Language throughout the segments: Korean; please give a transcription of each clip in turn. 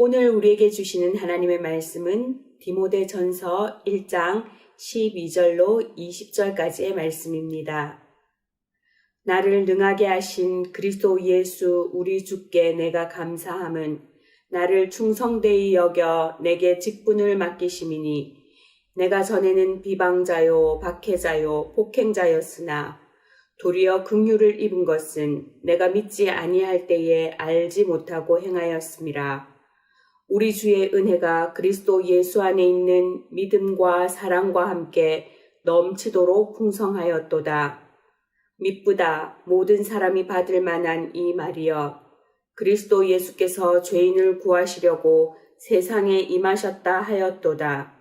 오늘 우리에게 주시는 하나님의 말씀은 디모데전서 1장 12절로 20절까지의 말씀입니다. 나를 능하게 하신 그리스도 예수 우리 주께 내가 감사함은 나를 충성되이 여겨 내게 직분을 맡기심이니 내가 전에는 비방자요 박해자요 폭행자였으나 도리어 긍휼을 입은 것은 내가 믿지 아니할 때에 알지 못하고 행하였음이라. 우리 주의 은혜가 그리스도 예수 안에 있는 믿음과 사랑과 함께 넘치도록 풍성하였도다. 미쁘다 모든 사람이 받을 만한 이 말이여. 그리스도 예수께서 죄인을 구하시려고 세상에 임하셨다 하였도다.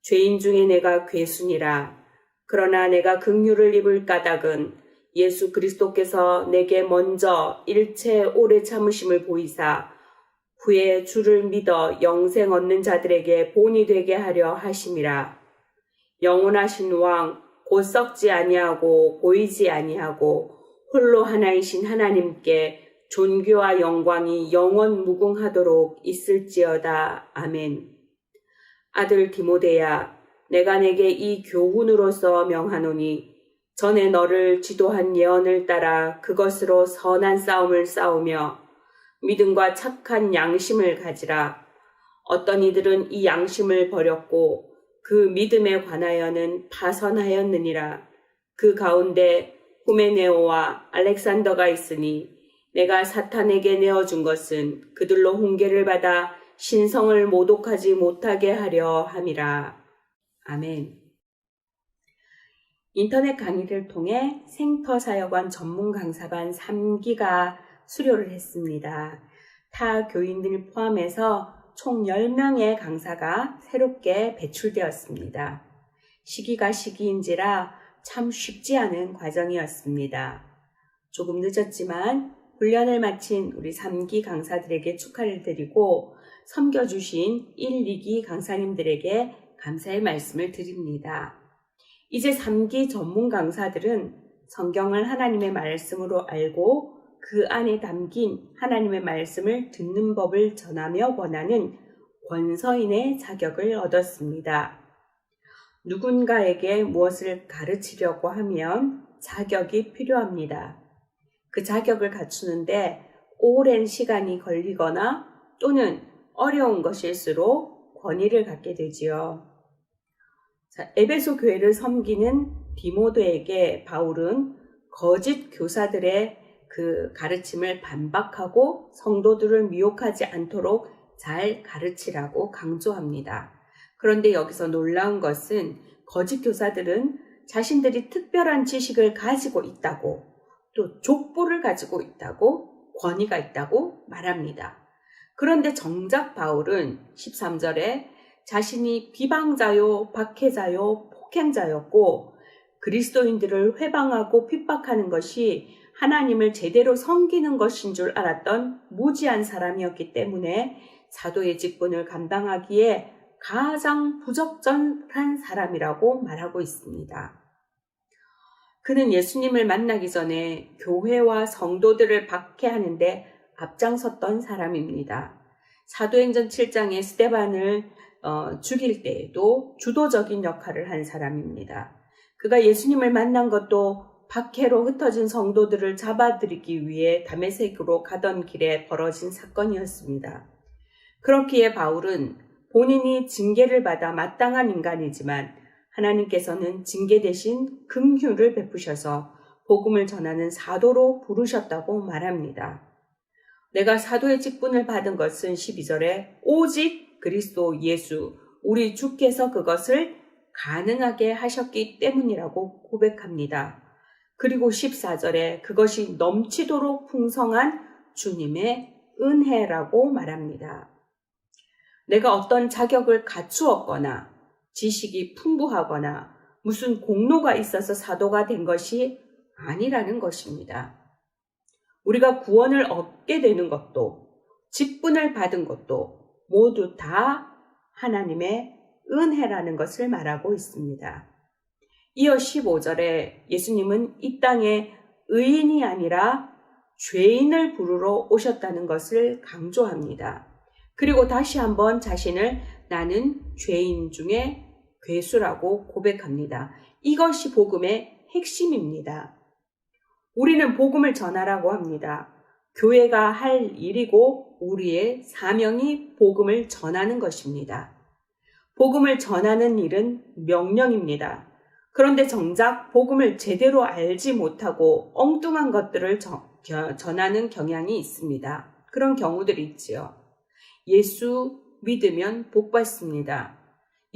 죄인 중에 내가 괴순이라. 그러나 내가 긍휼을 입을 까닭은 예수 그리스도께서 내게 먼저 일체 오래 참으심을 보이사 후에 주를 믿어 영생 얻는 자들에게 본이 되게 하려 하심이라. 영원하신 왕 곧 썩지 아니하고 보이지 아니하고 홀로 하나이신 하나님께 존귀와 영광이 영원 무궁하도록 있을지어다. 아멘. 아들 디모데야, 내가 내게 이 교훈으로서 명하노니 전에 너를 지도한 예언을 따라 그것으로 선한 싸움을 싸우며 믿음과 착한 양심을 가지라. 어떤 이들은 이 양심을 버렸고 그 믿음에 관하여는 파선하였느니라. 그 가운데 후메네오와 알렉산더가 있으니 내가 사탄에게 내어준 것은 그들로 훈계를 받아 신성을 모독하지 못하게 하려 함이라. 아멘. 인터넷 강의를 통해 생터사역원 전문 강사반 3기가 수료를 했습니다. 타 교인들 포함해서 총 10명의 강사가 새롭게 배출되었습니다. 시기가 시기인지라 참 쉽지 않은 과정이었습니다. 조금 늦었지만 훈련을 마친 우리 3기 강사들에게 축하를 드리고 섬겨주신 1, 2기 강사님들에게 감사의 말씀을 드립니다. 이제 3기 전문 강사들은 성경을 하나님의 말씀으로 알고 그 안에 담긴 하나님의 말씀을 듣는 법을 전하며 권하는 권서인의 자격을 얻었습니다. 누군가에게 무엇을 가르치려고 하면 자격이 필요합니다. 그 자격을 갖추는데 오랜 시간이 걸리거나 또는 어려운 것일수록 권위를 갖게 되지요. 에베소 교회를 섬기는 디모데에게 바울은 거짓 교사들의 그 가르침을 반박하고 성도들을 미혹하지 않도록 잘 가르치라고 강조합니다. 그런데 여기서 놀라운 것은 거짓 교사들은 자신들이 특별한 지식을 가지고 있다고 또 족보를 가지고 있다고 권위가 있다고 말합니다. 그런데 정작 바울은 13절에 자신이 비방자요 박해자요 폭행자였고 그리스도인들을 회방하고 핍박하는 것이 하나님을 제대로 섬기는 것인 줄 알았던 무지한 사람이었기 때문에 사도의 직분을 감당하기에 가장 부적절한 사람이라고 말하고 있습니다. 그는 예수님을 만나기 전에 교회와 성도들을 박해하는데 앞장섰던 사람입니다. 사도행전 7장에 스데반을 죽일 때에도 주도적인 역할을 한 사람입니다. 그가 예수님을 만난 것도 박해로 흩어진 성도들을 잡아들이기 위해 다메섹으로 가던 길에 벌어진 사건이었습니다. 그렇기에 바울은 본인이 징계를 받아 마땅한 인간이지만 하나님께서는 징계 대신 긍휼을 베푸셔서 복음을 전하는 사도로 부르셨다고 말합니다. 내가 사도의 직분을 받은 것은 12절에 오직 그리스도 예수 우리 주께서 그것을 가능하게 하셨기 때문이라고 고백합니다. 그리고 14절에 그것이 넘치도록 풍성한 주님의 은혜라고 말합니다. 내가 어떤 자격을 갖추었거나 지식이 풍부하거나 무슨 공로가 있어서 사도가 된 것이 아니라는 것입니다. 우리가 구원을 얻게 되는 것도 직분을 받은 것도 모두 다 하나님의 은혜라는 것을 말하고 있습니다. 이어 15절에 예수님은 이 땅에 의인이 아니라 죄인을 부르러 오셨다는 것을 강조합니다. 그리고 다시 한번 자신을 나는 죄인 중에 괴수라고 고백합니다. 이것이 복음의 핵심입니다. 우리는 복음을 전하라고 합니다. 교회가 할 일이고 우리의 사명이 복음을 전하는 것입니다. 복음을 전하는 일은 명령입니다. 그런데 정작 복음을 제대로 알지 못하고 엉뚱한 것들을 전하는 경향이 있습니다. 그런 경우들이 있지요. 예수 믿으면 복 받습니다.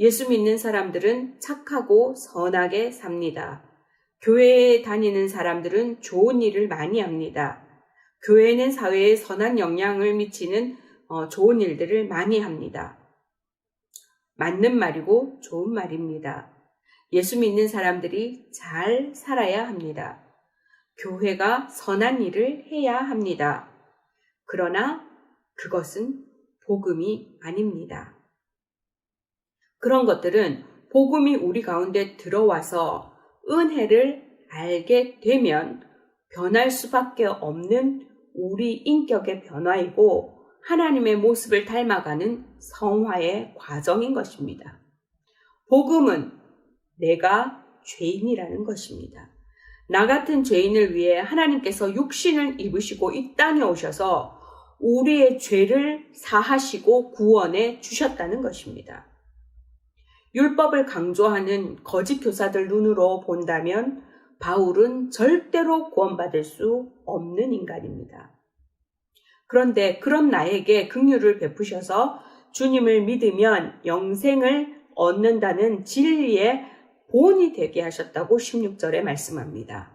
예수 믿는 사람들은 착하고 선하게 삽니다. 교회에 다니는 사람들은 좋은 일을 많이 합니다. 교회는 사회에 선한 영향을 미치는 좋은 일들을 많이 합니다. 맞는 말이고 좋은 말입니다. 예수 믿는 사람들이 잘 살아야 합니다. 교회가 선한 일을 해야 합니다. 그러나 그것은 복음이 아닙니다. 그런 것들은 복음이 우리 가운데 들어와서 은혜를 알게 되면 변할 수밖에 없는 우리 인격의 변화이고 하나님의 모습을 닮아가는 성화의 과정인 것입니다. 복음은 내가 죄인이라는 것입니다. 나 같은 죄인을 위해 하나님께서 육신을 입으시고 이 땅에 오셔서 우리의 죄를 사하시고 구원해 주셨다는 것입니다. 율법을 강조하는 거짓 교사들 눈으로 본다면 바울은 절대로 구원받을 수 없는 인간입니다. 그런데 그런 나에게 긍휼을 베푸셔서 주님을 믿으면 영생을 얻는다는 진리의 본이 되게 하셨다고 16절에 말씀합니다.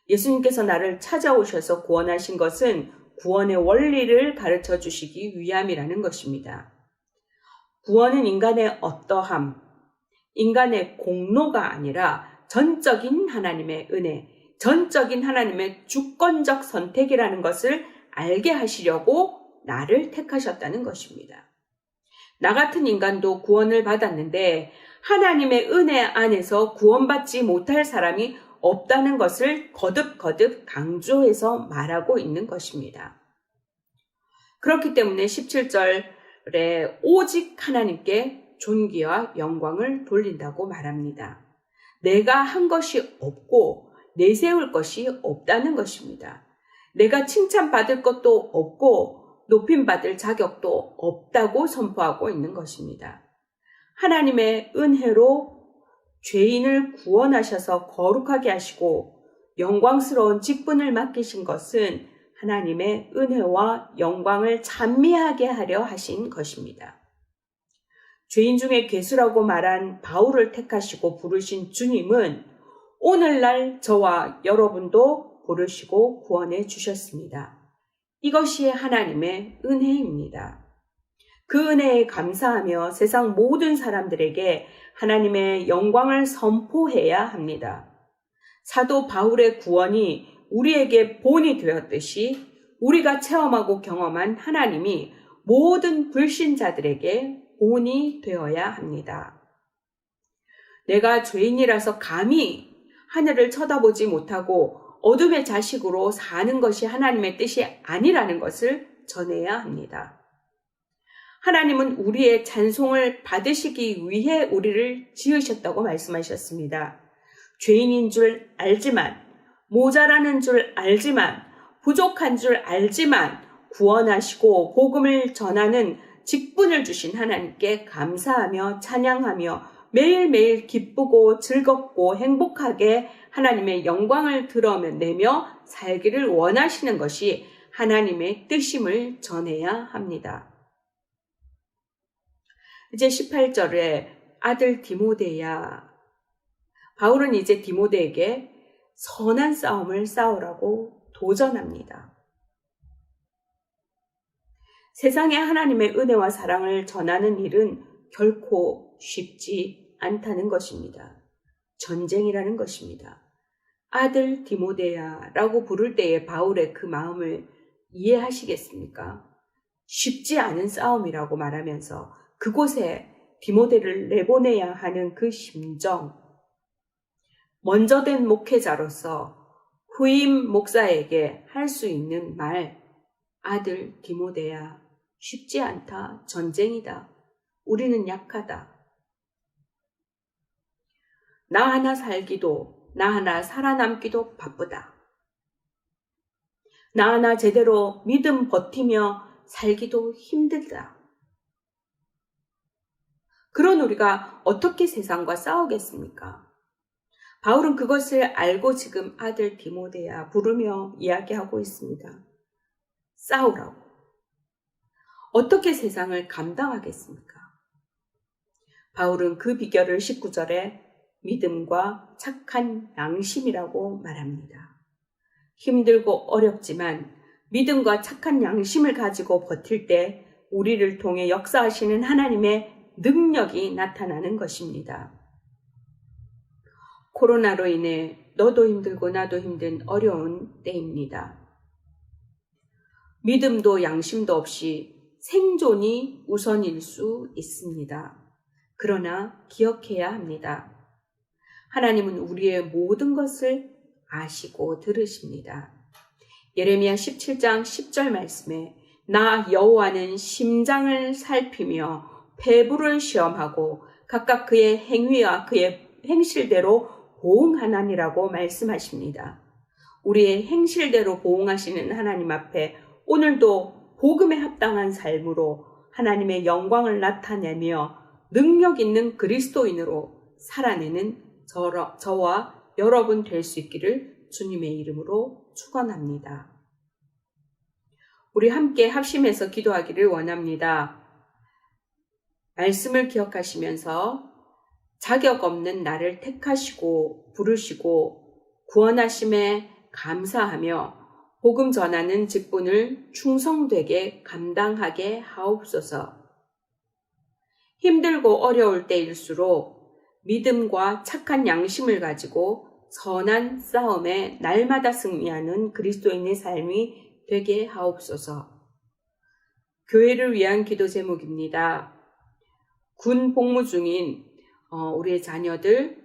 예수님께서 나를 찾아오셔서 구원하신 것은 구원의 원리를 가르쳐 주시기 위함이라는 것입니다. 구원은 인간의 어떠함, 인간의 공로가 아니라 전적인 하나님의 은혜, 전적인 하나님의 주권적 선택이라는 것을 알게 하시려고 나를 택하셨다는 것입니다. 나 같은 인간도 구원을 받았는데 하나님의 은혜 안에서 구원받지 못할 사람이 없다는 것을 거듭거듭 강조해서 말하고 있는 것입니다. 그렇기 때문에 17절에 오직 하나님께 존귀와 영광을 돌린다고 말합니다. 내가 한 것이 없고 내세울 것이 없다는 것입니다. 내가 칭찬받을 것도 없고 높임받을 자격도 없다고 선포하고 있는 것입니다. 하나님의 은혜로 죄인을 구원하셔서 거룩하게 하시고 영광스러운 직분을 맡기신 것은 하나님의 은혜와 영광을 찬미하게 하려 하신 것입니다. 죄인 중에 괴수라고 말한 바울을 택하시고 부르신 주님은 오늘날 저와 여러분도 부르시고 구원해 주셨습니다. 이것이 하나님의 은혜입니다. 그 은혜에 감사하며 세상 모든 사람들에게 하나님의 영광을 선포해야 합니다. 사도 바울의 구원이 우리에게 본이 되었듯이 우리가 체험하고 경험한 하나님이 모든 불신자들에게 본이 되어야 합니다. 내가 죄인이라서 감히 하늘을 쳐다보지 못하고 어둠의 자식으로 사는 것이 하나님의 뜻이 아니라는 것을 전해야 합니다. 하나님은 우리의 찬송을 받으시기 위해 우리를 지으셨다고 말씀하셨습니다. 죄인인 줄 알지만, 모자라는 줄 알지만, 부족한 줄 알지만 구원하시고 복음을 전하는 직분을 주신 하나님께 감사하며 찬양하며 매일매일 기쁘고 즐겁고 행복하게 하나님의 영광을 드러내며 살기를 원하시는 것이 하나님의 뜻임을 전해야 합니다. 이제 18절에 아들 디모데야, 바울은 이제 디모데에게 선한 싸움을 싸우라고 도전합니다. 세상에 하나님의 은혜와 사랑을 전하는 일은 결코 쉽지 않다는 것입니다. 전쟁이라는 것입니다. 아들 디모데야 라고 부를 때의 바울의 그 마음을 이해하시겠습니까? 쉽지 않은 싸움이라고 말하면서 그곳에 디모데를 내보내야 하는 그 심정, 먼저 된 목회자로서 후임 목사에게 할 수 있는 말, 아들 디모데야, 쉽지 않다. 전쟁이다. 우리는 약하다. 나 하나 살기도, 나 하나 살아남기도 바쁘다. 나 하나 제대로 믿음 버티며 살기도 힘들다. 그런 우리가 어떻게 세상과 싸우겠습니까? 바울은 그것을 알고 지금 아들 디모데야 부르며 이야기하고 있습니다. 싸우라고. 어떻게 세상을 감당하겠습니까? 바울은 그 비결을 19절에 믿음과 착한 양심이라고 말합니다. 힘들고 어렵지만 믿음과 착한 양심을 가지고 버틸 때 우리를 통해 역사하시는 하나님의 능력이 나타나는 것입니다. 코로나로 인해 너도 힘들고 나도 힘든 어려운 때입니다. 믿음도 양심도 없이 생존이 우선일 수 있습니다. 그러나 기억해야 합니다. 하나님은 우리의 모든 것을 아시고 들으십니다. 예레미야 17장 10절 말씀에 나 여호와는 심장을 살피며 폐부를 시험하고 각각 그의 행위와 그의 행실대로 보응하나니라고 말씀하십니다. 우리의 행실대로 보응하시는 하나님 앞에 오늘도 복음에 합당한 삶으로 하나님의 영광을 나타내며 능력 있는 그리스도인으로 살아내는 저와 여러분 될 수 있기를 주님의 이름으로 축원합니다. 우리 함께 합심해서 기도하기를 원합니다. 말씀을 기억하시면서 자격 없는 나를 택하시고 부르시고 구원하심에 감사하며 복음 전하는 직분을 충성되게 감당하게 하옵소서. 힘들고 어려울 때일수록 믿음과 착한 양심을 가지고 선한 싸움에 날마다 승리하는 그리스도인의 삶이 되게 하옵소서. 교회를 위한 기도 제목입니다. 군 복무 중인 우리의 자녀들,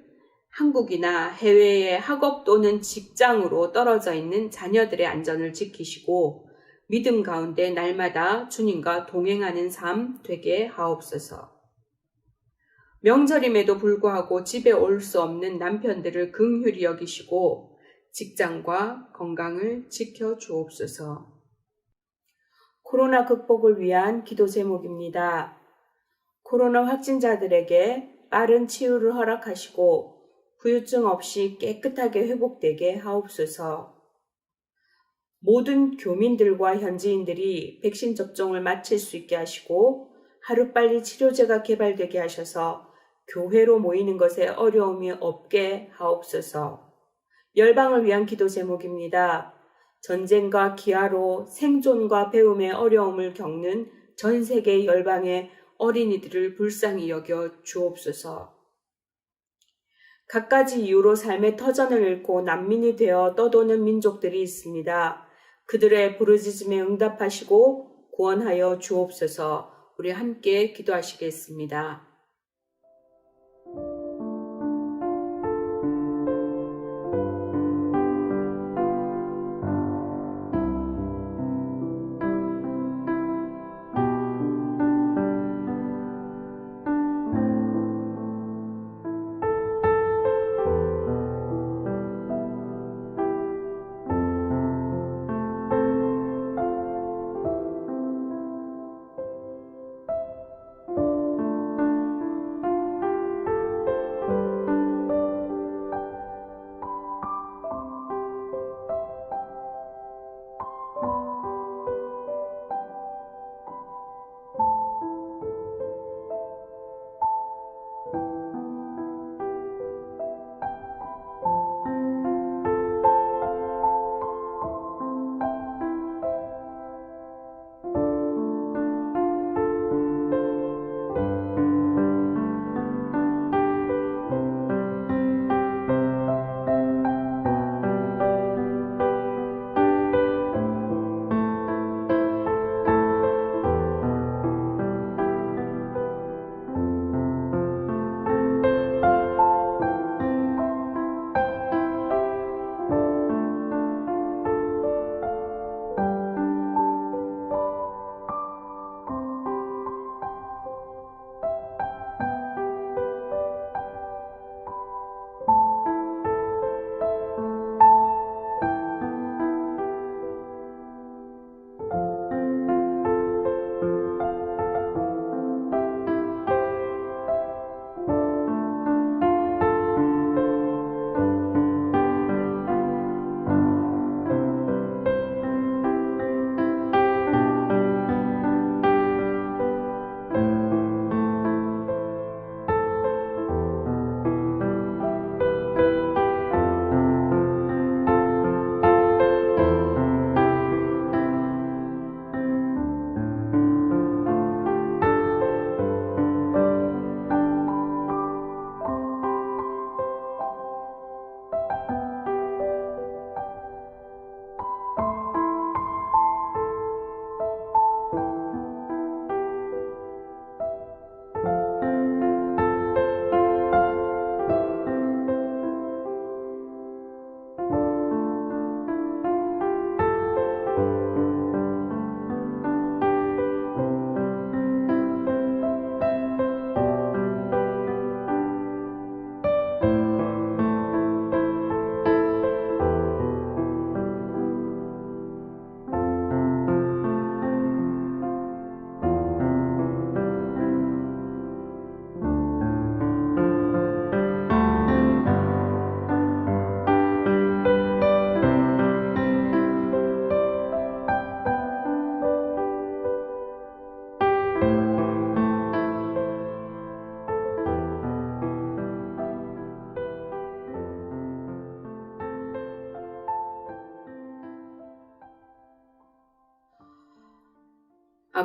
한국이나 해외의 학업 또는 직장으로 떨어져 있는 자녀들의 안전을 지키시고 믿음 가운데 날마다 주님과 동행하는 삶 되게 하옵소서. 명절임에도 불구하고 집에 올 수 없는 남편들을 긍휼히 여기시고 직장과 건강을 지켜 주옵소서. 코로나 극복을 위한 기도 제목입니다. 코로나 확진자들에게 빠른 치유를 허락하시고 후유증 없이 깨끗하게 회복되게 하옵소서. 모든 교민들과 현지인들이 백신 접종을 마칠 수 있게 하시고 하루빨리 치료제가 개발되게 하셔서 교회로 모이는 것에 어려움이 없게 하옵소서. 열방을 위한 기도 제목입니다. 전쟁과 기아로 생존과 배움의 어려움을 겪는 전 세계 열방의 어린이들을 불쌍히 여겨 주옵소서. 갖가지 이유로 삶의 터전을 잃고 난민이 되어 떠도는 민족들이 있습니다. 그들의 부르짖음에 응답하시고 구원하여 주옵소서. 우리 함께 기도하시겠습니다.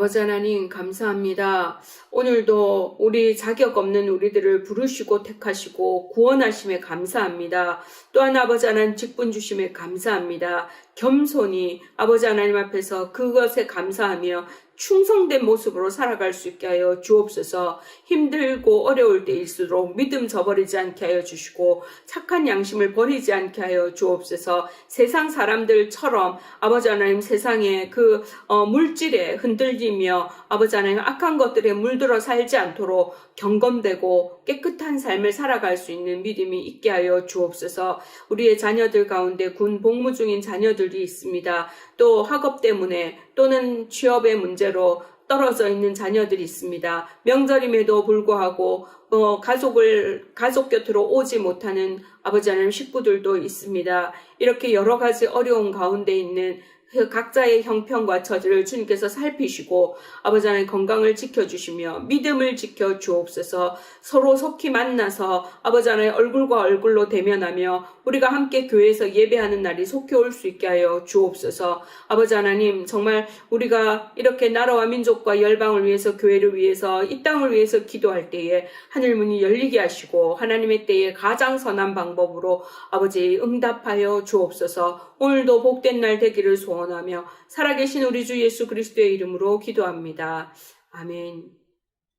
아버지 하나님 감사합니다. 오늘도 우리 자격 없는 우리들을 부르시고 택하시고 구원하심에 감사합니다. 또한 아버지 하나님 직분 주심에 감사합니다. 겸손히 아버지 하나님 앞에서 그것에 감사하며 충성된 모습으로 살아갈 수 있게 하여 주옵소서. 힘들고 어려울 때일수록 믿음 저버리지 않게 하여 주시고 착한 양심을 버리지 않게 하여 주옵소서. 세상 사람들처럼 아버지 하나님 세상에 그 물질에 흔들리며 아버지 하나님 악한 것들에 물들어 살지 않도록 경건되고 깨끗한 삶을 살아갈 수 있는 믿음이 있게 하여 주옵소서. 우리의 자녀들 가운데 군 복무 중인 자녀들이 있습니다. 또 학업 때문에 또는 취업의 문제로 떨어져 있는 자녀들이 있습니다. 명절임에도 불구하고 가족 곁으로 오지 못하는 아버지 하나님 식구들도 있습니다. 이렇게 여러 가지 어려운 가운데 있는 각자의 형편과 처지를 주님께서 살피시고 아버지 하나님 건강을 지켜주시며 믿음을 지켜 주옵소서. 서로 속히 만나서 아버지 하나님 얼굴과 얼굴로 대면하며 우리가 함께 교회에서 예배하는 날이 속히 올 수 있게 하여 주옵소서. 아버지 하나님 정말 우리가 이렇게 나라와 민족과 열방을 위해서 교회를 위해서 이 땅을 위해서 기도할 때에 하늘문이 열리게 하시고 하나님의 때에 가장 선한 방법으로 아버지 응답하여 주옵소서. 오늘도 복된 날 되기를 소원하며 살아계신 우리 주 예수 그리스도의 이름으로 기도합니다. 아멘.